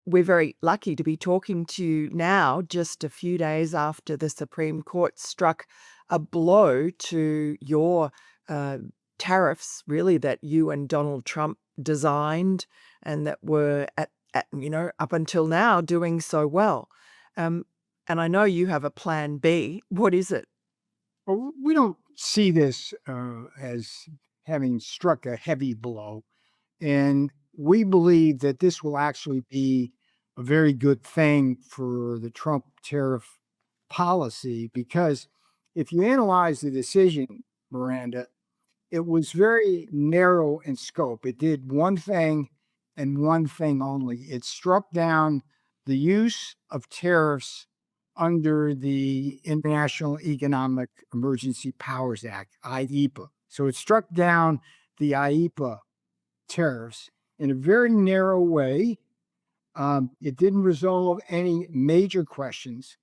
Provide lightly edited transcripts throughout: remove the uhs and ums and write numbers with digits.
we're very lucky to be talking to you now, just a few days after the Supreme Court struck a blow to your uh, tariffs, really, that you and Donald Trump designed and that were up until now doing so well. Um, and I know you have a plan B. What is it? Well, we don't see this as having struck a heavy blow. And we believe that this will actually be a very good thing for the Trump tariff policy because if you analyze the decision, Miranda, it was very narrow in scope. It did one thing and one thing only. It struck down the use of tariffs under the International Economic Emergency Powers Act, IEPA. So it struck down the IEPA tariffs in a very narrow way. It didn't resolve any major questions.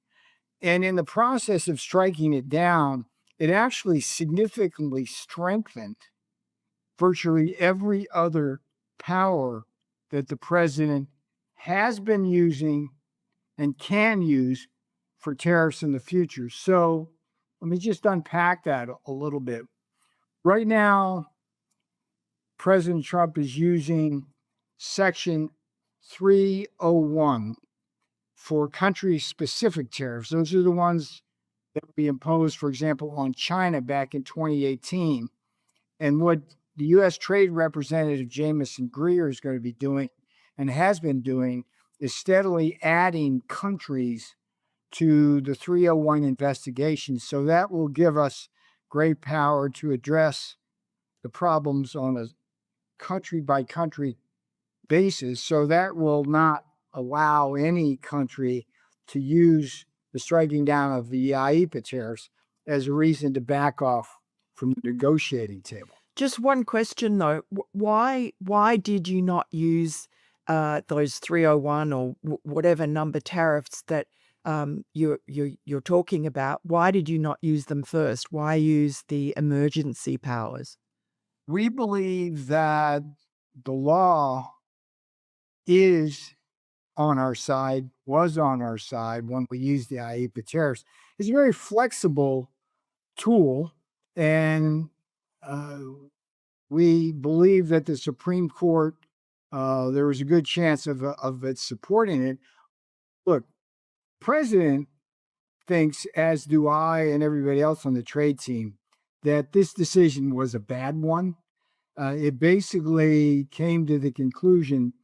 And in the process of striking it down, it actually significantly strengthened virtually every other power that the president has been using and can use for tariffs in the future. So let me just unpack that a little bit. Right now, President Trump is using Section 301 for country specific tariffs. Those are the ones that we imposed, for example, on China back in 2018. And what the U.S. Trade Representative Jamieson Greer is going to be doing and has been doing is steadily adding countries to the 301 investigation. So that will give us great power to address the problems on a country by country basis. So that will not allow any country to use the striking down of the IEPA tariffs as a reason to back off from the negotiating table. Just one question though, why did you not use, those 301 or whatever number tariffs that, you're talking about? Why did you not use them first? Why use the emergency powers? We believe that the law is on our side, was on our side when we used the IEPA tariffs. It's a very flexible tool, and uh, we believe that the Supreme Court, there was a good chance of it supporting it. Look, President thinks, as do I and everybody else on the trade team, that this decision was a bad one. It basically came to the conclusion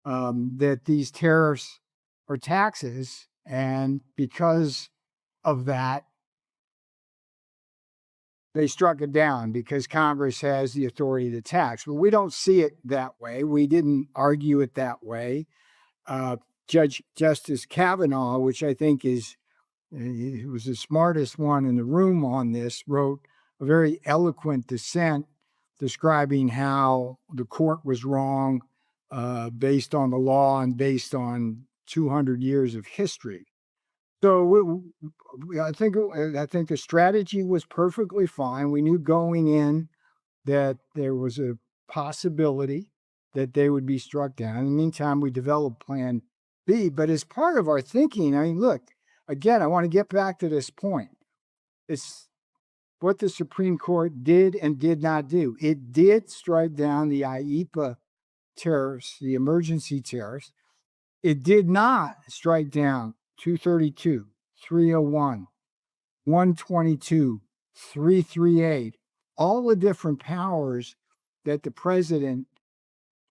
that these tariffs are taxes, and because of that, they struck it down because Congress has the authority to tax. But we don't see it that way. We didn't argue it that way. Judge Justice Kavanaugh, which I think is he was the smartest one in the room on this, wrote a very eloquent dissent describing how the court was wrong based on the law and based on 200 years of history. So I think the strategy was perfectly fine. We knew going in that there was a possibility that they would be struck down. In the meantime, we developed Plan B. But as part of our thinking, I mean, look, again, I want to get back to this point. It's what the Supreme Court did and did not do. It did strike down the IEPA tariffs, the emergency tariffs. It did not strike down 232, 301, 122, 338, all the different powers that the president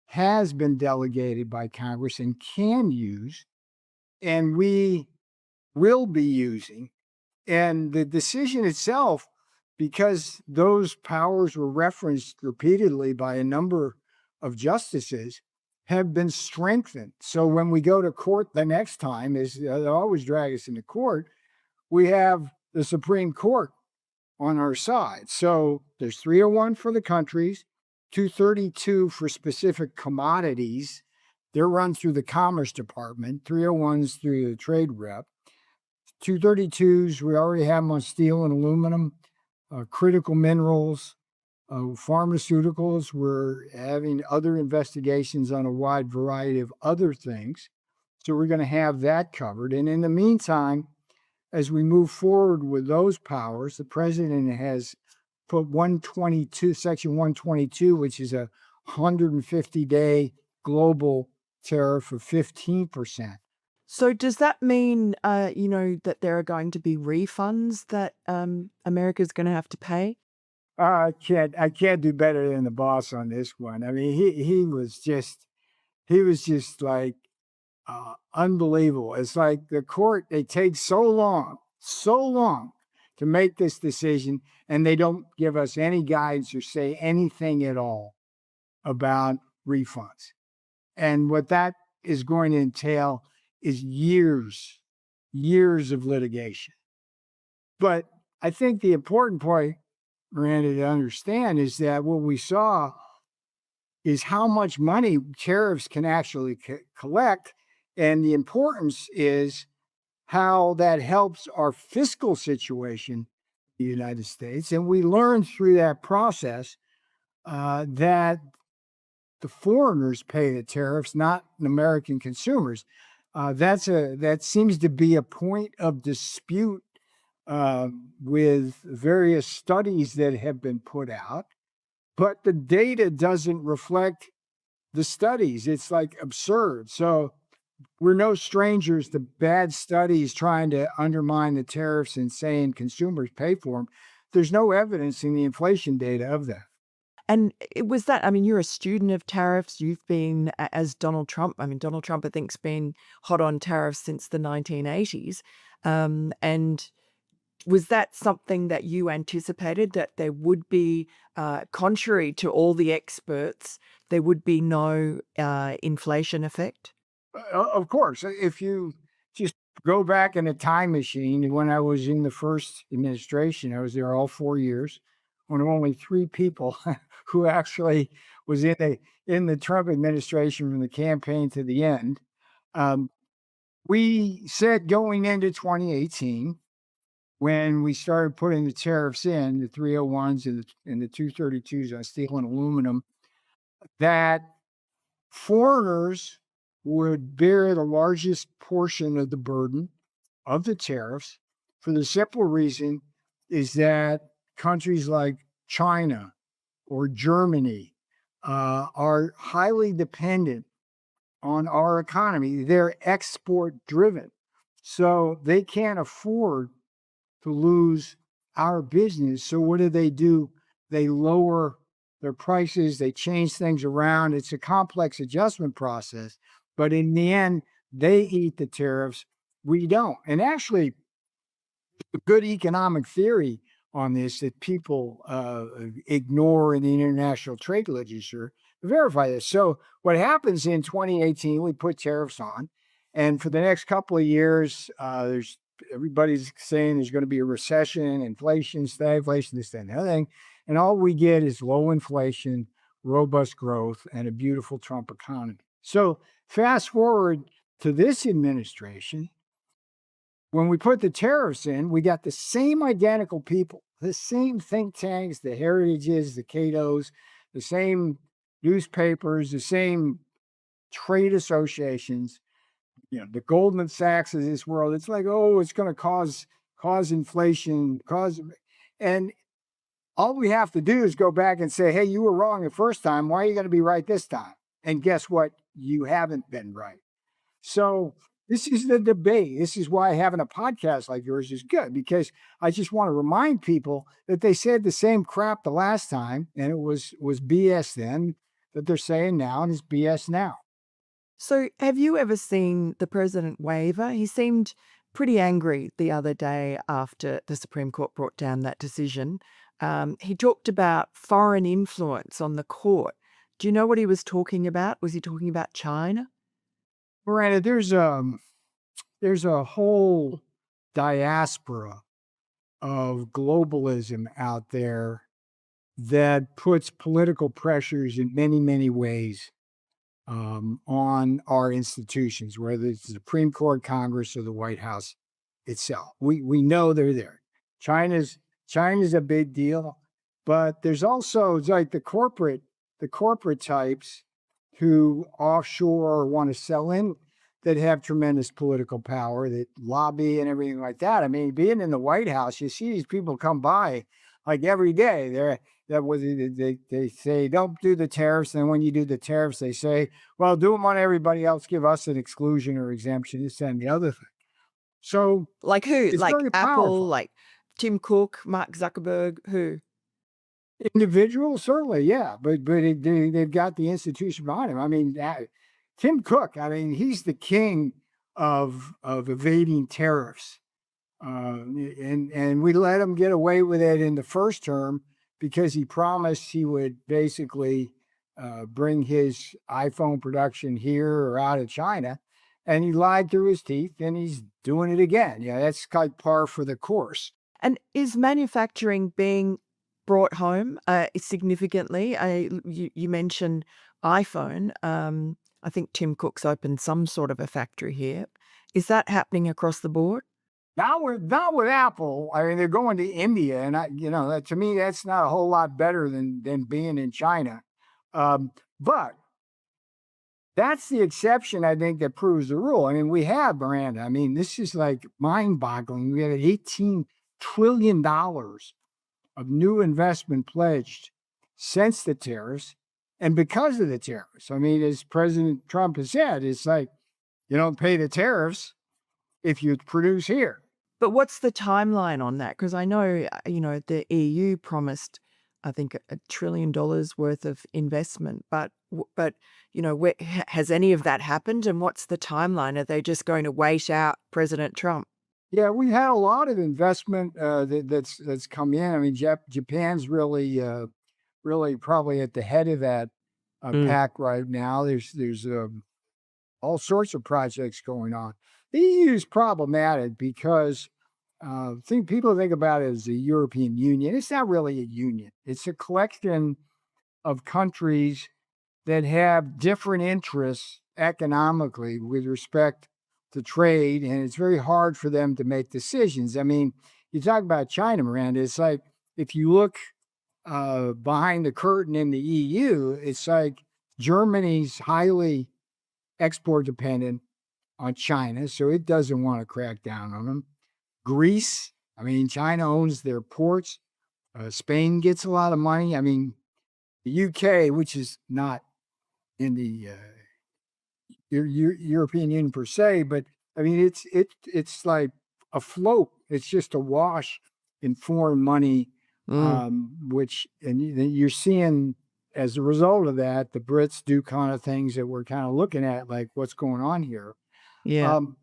has been delegated by Congress and can use, and we will be using. And the decision itself, because those powers were referenced repeatedly by a number of justices, have been strengthened. So when we go to court the next time, is they always drag us into court, we have the Supreme Court on our side. So there's 301 for the countries, 232 for specific commodities. They're run through the Commerce Department, 301s through the Trade Rep. 232s, we already have them on steel and aluminum, critical minerals, pharmaceuticals. We're having other investigations on a wide variety of other things. So we're going to have that covered. And in the meantime, as we move forward with those powers, the president has put 122, Section 122, which is a 150-day global tariff of 15%. So does that mean, that there are going to be refunds that America's going to have to pay? I can't do better than the boss on this one. I mean, he was just like unbelievable. It's like the court, they take so long to make this decision, and they don't give us any guidance or say anything at all about refunds. And what that is going to entail is years of litigation. But I think the important point, Miranda, to understand is that what we saw is how much money tariffs can actually collect. And the importance is how that helps our fiscal situation in the United States. And we learned through that process that the foreigners pay the tariffs, not American consumers. That seems to be a point of dispute with various studies that have been put out, but the data doesn't reflect the studies. It's like absurd. So we're no strangers to bad studies trying to undermine the tariffs and saying consumers pay for them. There's no evidence in the inflation data of that. And it was that, I mean, you're a student of tariffs. You've been, as Donald Trump, I mean, Donald Trump, I think, has been hot on tariffs since the 1980s. And was that something that you anticipated, that there would be, contrary to all the experts, there would be no inflation effect? Of course, if you just go back in a time machine, when I was in the first administration, I was there all 4 years. One of only three people who actually was in the Trump administration from the campaign to the end. Um, we said going into 2018, when we started putting the tariffs in, the 301s and the 232s on steel and aluminum, that foreigners would bear the largest portion of the burden of the tariffs, for the simple reason is that countries like China or Germany are highly dependent on our economy. They're export driven. So they can't afford to lose our business. So what do? They lower their prices, they change things around. It's a complex adjustment process, but in the end, they eat the tariffs. We don't. And actually, a good economic theory on this that people ignore in the international trade literature verify this. So what happens in 2018? We put tariffs on, and for the next couple of years, there's everybody's saying there's going to be a recession, inflation, stagflation, this, that, and the other thing, and all we get is low inflation, robust growth, and a beautiful Trump economy. So fast forward to this administration, when we put the tariffs in, we got the same identical people, the same think tanks, the Heritages, the Catos, the same newspapers, the same trade associations, the Goldman Sachs of this world. It's like, oh, it's going to cause inflation, and all we have to do is go back and say, hey, you were wrong the first time. Why are you going to be right this time? And guess what? You haven't been right. So this is the debate. This is why having a podcast like yours is good, because I just want to remind people that they said the same crap the last time, and it was BS then, that they're saying now, and it's BS now. So, have you ever seen the president waver? He seemed pretty angry the other day after the Supreme Court brought down that decision. He talked about foreign influence on the court. Do you know what he was talking about? Was he talking about China? Miranda, there's a whole diaspora of globalism out there that puts political pressures in many, many ways on our institutions, whether it's the Supreme Court, Congress, or the White House itself. We know they're there. China's a big deal, but there's also, it's like the corporate types who offshore or want to sell in that have tremendous political power, that lobby and everything like that. I mean, being in the White House, you see these people come by like every day. They say don't do the tariffs, and when you do the tariffs, they say, well, do them on everybody else. Give us an exclusion or exemption. This and the other thing. So Like who? it's Like very Apple, powerful. like Tim Cook, Mark Zuckerberg, who? Individuals, certainly, yeah, they've got the institution behind him. I mean, Tim Cook. I mean, he's the king of evading tariffs, and we let him get away with it in the first term because he promised he would basically bring his iPhone production here or out of China, and he lied through his teeth, and he's doing it again. Yeah, that's like par for the course. And is manufacturing being brought home, significantly? You mentioned iPhone. I think Tim Cook's opened some sort of a factory here. Is that happening across the board? Not with Apple. I mean, they're going to India, and that, to me, that's not a whole lot better than being in China. But that's the exception, I think, that proves the rule. I mean, we have Miranda. I mean, this is like mind-boggling. We have $18 trillion of new investment pledged since the tariffs, and because of the tariffs. I mean, as President Trump has said, it's like you don't pay the tariffs if you produce here. But what's the timeline on that? Because I know, the EU promised, I think, $1 trillion worth of investment, but has any of that happened? And what's the timeline? Are they just going to wait out President Trump? Yeah, we had a lot of investment that's come in. I mean, Japan's really probably at the head of that Mm. pack right now. There's all sorts of projects going on. The EU is problematic because think people think about it as a European Union. It's not really a union. It's a collection of countries that have different interests economically with respect to trade, and it's very hard for them to make decisions. I mean, you talk about China, Miranda. It's like if you look behind the curtain in the EU, it's like Germany's highly export dependent on China, so it doesn't want to crack down on them. Greece, I mean, China owns their ports. Spain gets a lot of money. I mean, the UK, which is not in the European Union per se, but I mean, it's like afloat. It's just a wash in foreign money, Mm. which you're seeing as a result of that, the Brits do kind of things that we're kind of looking at, like what's going on here. Yeah. Um,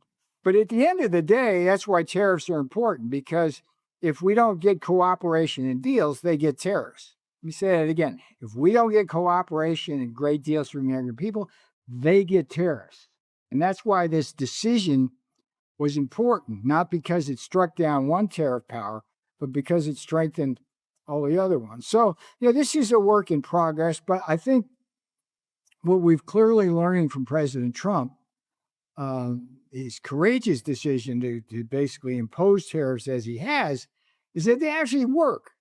but at the end of the day, that's why tariffs are important because if we don't get cooperation and deals, they get tariffs. Let me say that again. If we don't get cooperation and great deals from the American people, they get tariffs. And that's why this decision was important, not because it struck down one tariff power, but because it strengthened all the other ones. So, this is a work in progress, but I think what we've clearly learned from President Trump, his courageous decision to basically impose tariffs as he has, is that they actually work.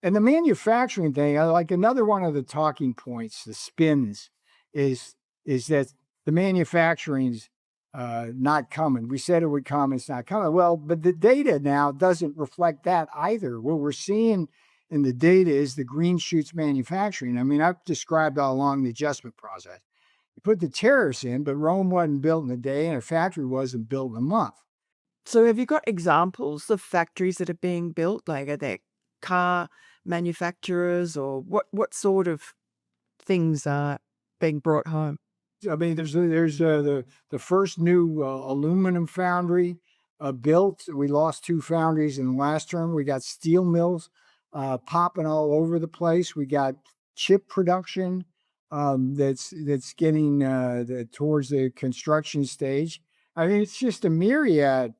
And the manufacturing thing, like another one of the talking points, the spins, is that the manufacturing's not coming. We said it would come, it's not coming. Well, but the data now doesn't reflect that either. What we're seeing in the data is the green shoots manufacturing. I mean, I've described all along the adjustment process. You put the tariffs in, but Rome wasn't built in a day and a factory wasn't built in a month. So have you got examples of factories that are being built? Like, are they car manufacturers, or what sort of things are being brought home? I mean, there's the first new aluminum foundry built. We lost two foundries in the last term. We got steel mills popping all over the place. We got chip production that's getting towards the construction stage. I mean, it's just a myriad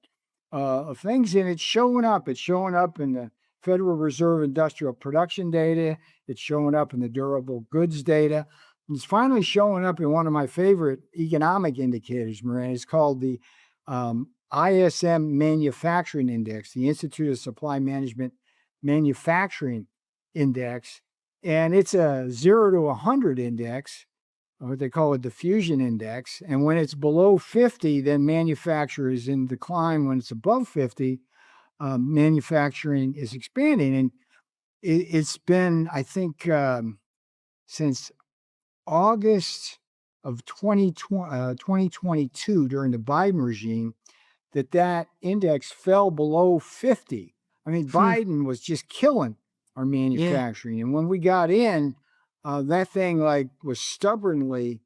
of things, and it's showing up. It's showing up in the Federal Reserve industrial production data. It's showing up in the durable goods data. It's finally showing up in one of my favorite economic indicators, Miranda. It's called the ISM Manufacturing Index, the Institute of Supply Management Manufacturing Index. And it's a 0 to 100 index. what they call a diffusion index. And when it's below 50, then manufacture is in decline. When it's above 50, manufacturing is expanding. And it's been, I think, since August of 2022 during the Biden regime that index fell below 50. I mean, Hmm. Biden was just killing our Yeah. manufacturing. And when we got in, that thing like was stubbornly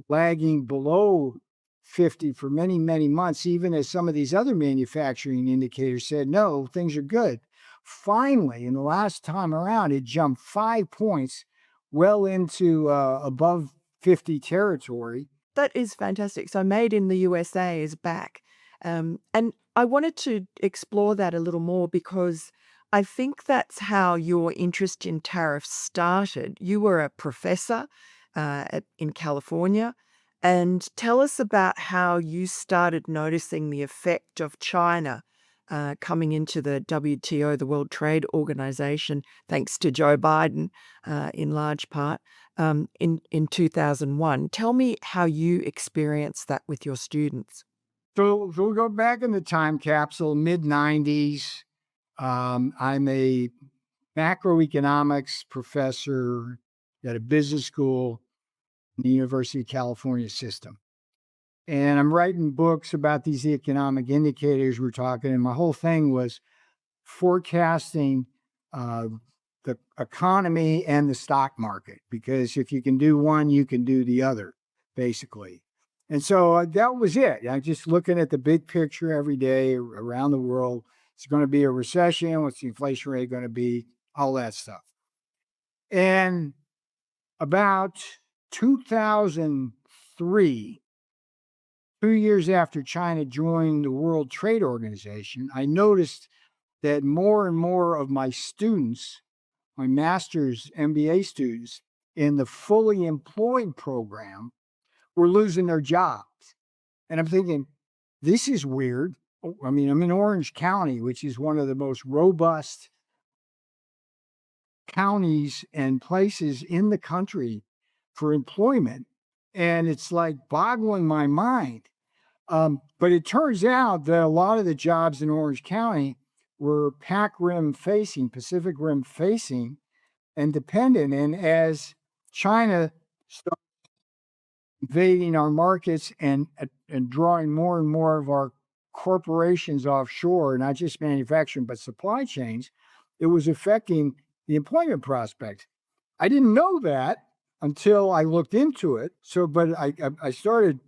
lagging below 50 for many, many months, even as some of these other manufacturing indicators said, no, things are good. Finally, in the last time around, it jumped 5 points well into above 50 territory. That is fantastic. So Made in the USA is back. And I wanted to explore that a little more because I think that's how your interest in tariffs started. You were a professor in California. And tell us about how you started noticing the effect of China coming into the WTO, the World Trade Organization, thanks to Joe Biden in large part in 2001. Tell me how you experienced that with your students. So we'll go back in the time capsule, mid 90s. I'm a macroeconomics professor at a business school in the University of California system. And I'm writing books about these economic indicators we're talking. And my whole thing was forecasting uh, the economy and the stock market, because if you can do one, you can do the other, basically. And so that was it. I'm just looking at the big picture every day around the world. It's going to be a recession. What's the inflation rate going to be? All that stuff. And about 2003, 2 years after China joined the World Trade Organization, I noticed that more and more of my students, my master's MBA students in the fully employed program, were losing their jobs. And I'm thinking, this is weird. I mean, I'm in Orange County, which is one of the most robust counties and places in the country for employment. And it's like boggling my mind. But it turns out that a lot of the jobs in Orange County were Pac Rim facing, Pacific Rim facing, and dependent. And as China started invading our markets and drawing more and more of our corporations offshore, not just manufacturing, but supply chains, it was affecting the employment prospects. I didn't know that until I looked into it. So, but I started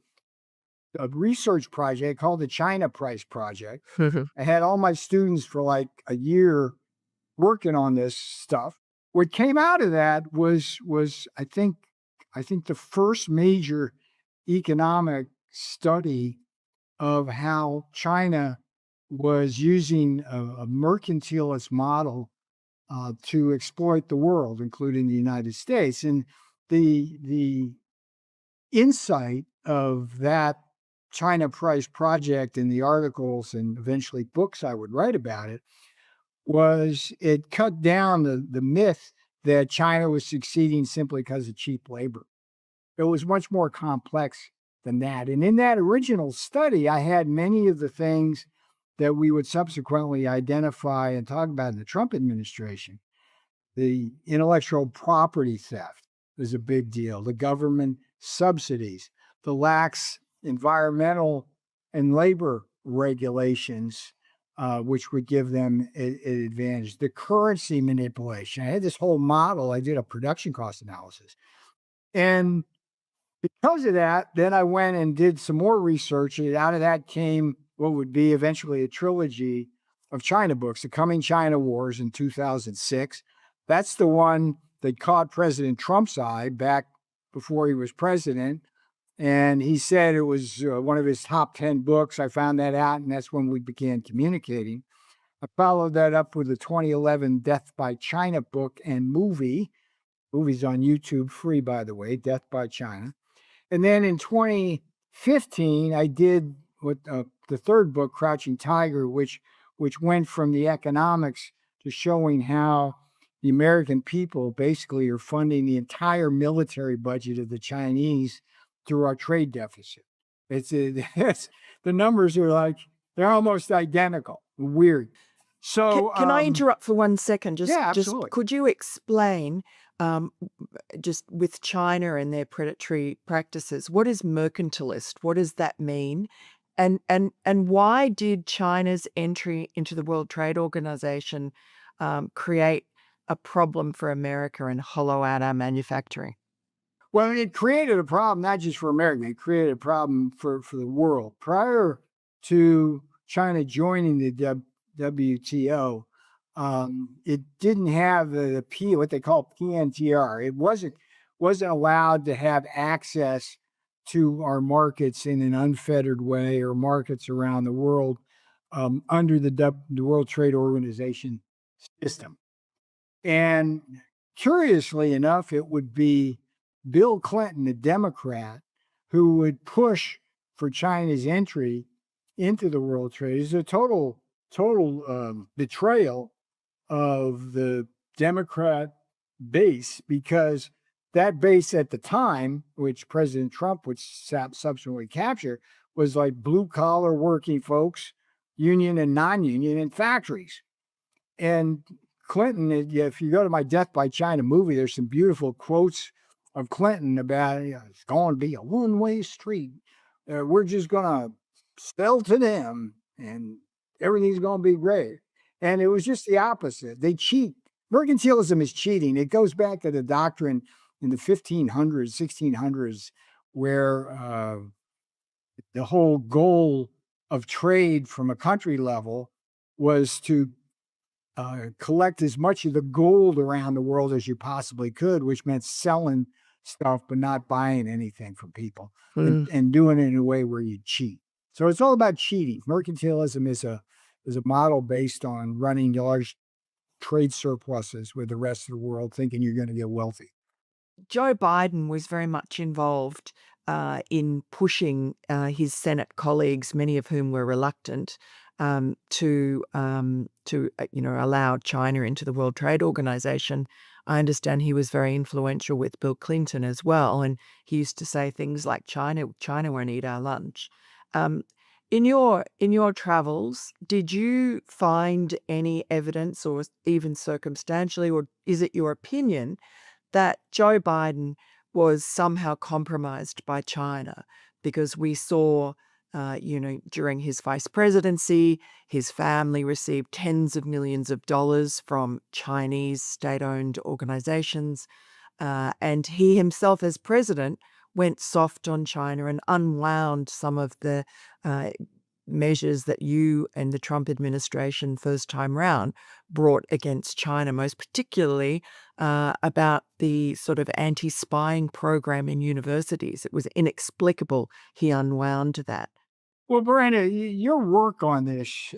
a research project called the China Price Project. I had all my students for like a year working on this stuff. What came out of that was I think the first major economic study of how China was using a mercantilist model to exploit the world, including the United States. And the insight of that China Price project in the articles and eventually books I would write about it was it cut down the myth that China was succeeding simply because of cheap labor. It was much more complex than that. And in that original study, I had many of the things that we would subsequently identify and talk about in the Trump administration. The intellectual property theft is a big deal. The government subsidies, the lax environmental and labor regulations, which would give them an advantage. The currency manipulation. I had this whole model. I did a production cost analysis. And because of that, then I went and did some more research. And out of that came what would be eventually a trilogy of China books, The Coming China Wars in 2006. That's the one that caught President Trump's eye back before he was president. And he said it was one of his top 10 books. I found that out, and that's when we began communicating. I followed that up with the 2011 Death by China book and movie. Movie's on YouTube, free, by the way, Death by China. And then in 2015, I did what the third book, Crouching Tiger, which went from the economics to showing how the American people basically are funding the entire military budget of the Chinese through our trade deficit. It's the numbers are like they're almost identical. Weird. So Can I interrupt for 1 second? yeah, Just absolutely. could you explain, um, just with China and their predatory practices, what is mercantilist? What does that mean? And why did China's entry into the World Trade Organization, create a problem for America and hollow out our manufacturing? Well, it created a problem not just for America, it created a problem for the world. Prior to China joining the WTO, it didn't have the P, what they call PNTR. It wasn't allowed to have access to our markets in an unfettered way or markets around the world under the World Trade Organization system. And curiously enough, it would be Bill Clinton, a Democrat, who would push for China's entry into the World Trade. It's a total betrayal of the Democrat base because that base at the time, which President Trump would subsequently capture, was like blue collar working folks, union and non union, in factories. And Clinton, if you go to my Death by China movie, there's some beautiful quotes of Clinton about it's going to be a one-way street. We're just going to sell to them and everything's going to be great. And it was just the opposite. They cheat. Mercantilism is cheating. It goes back to the doctrine in the 1500s, 1600s, where the whole goal of trade from a country level was to collect as much of the gold around the world as you possibly could, which meant selling stuff but not buying anything from people Mm. and doing it in a way where you cheat. So it's all about cheating. Mercantilism is a model based on running large trade surpluses with the rest of the world, thinking you're going to get wealthy. Joe Biden was very much involved in pushing his Senate colleagues, many of whom were reluctant, allow China into the World Trade Organization. I understand he was very influential with Bill Clinton as well, and he used to say things like China won't eat our lunch. Um, in your travels, did you find any evidence, or even circumstantially, or is it your opinion that Joe Biden was somehow compromised by China? Because we saw, during his vice presidency, his family received tens of millions of dollars from Chinese state-owned organizations, and he himself, as president, went soft on China and unwound some of the uh, measures that you and the Trump administration first time round brought against China, most particularly about the sort of anti-spying program in universities. It was inexplicable he unwound that. Well, Miranda, your work on this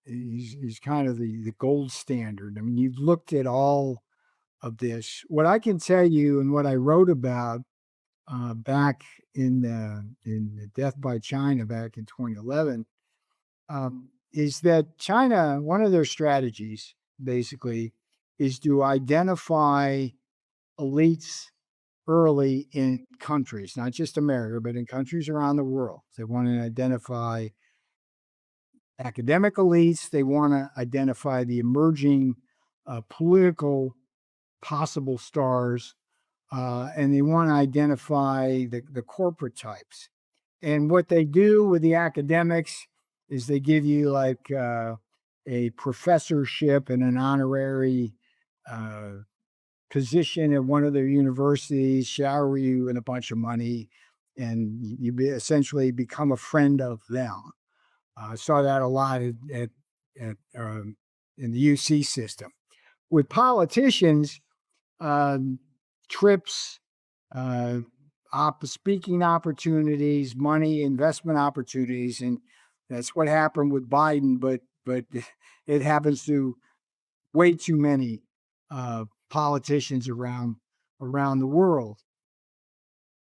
is kind of the gold standard. I mean, you've looked at all of this. What I can tell you and what I wrote about back in the Death by China back in 2011 is that China, one of their strategies basically is to identify elites early in countries, not just America, but in countries around the world. They want to identify academic elites. They want to identify the emerging political possible stars, and they want to identify the corporate types. And what they do with the academics is they give you like a professorship and an honorary uh, position at one of their universities, shower you in a bunch of money, and essentially become a friend of them. I saw that a lot at in the UC system. With politicians, um, trips, uh, speaking opportunities, money, investment opportunities, and that's what happened with Biden. But it happens to way too many politicians around the world.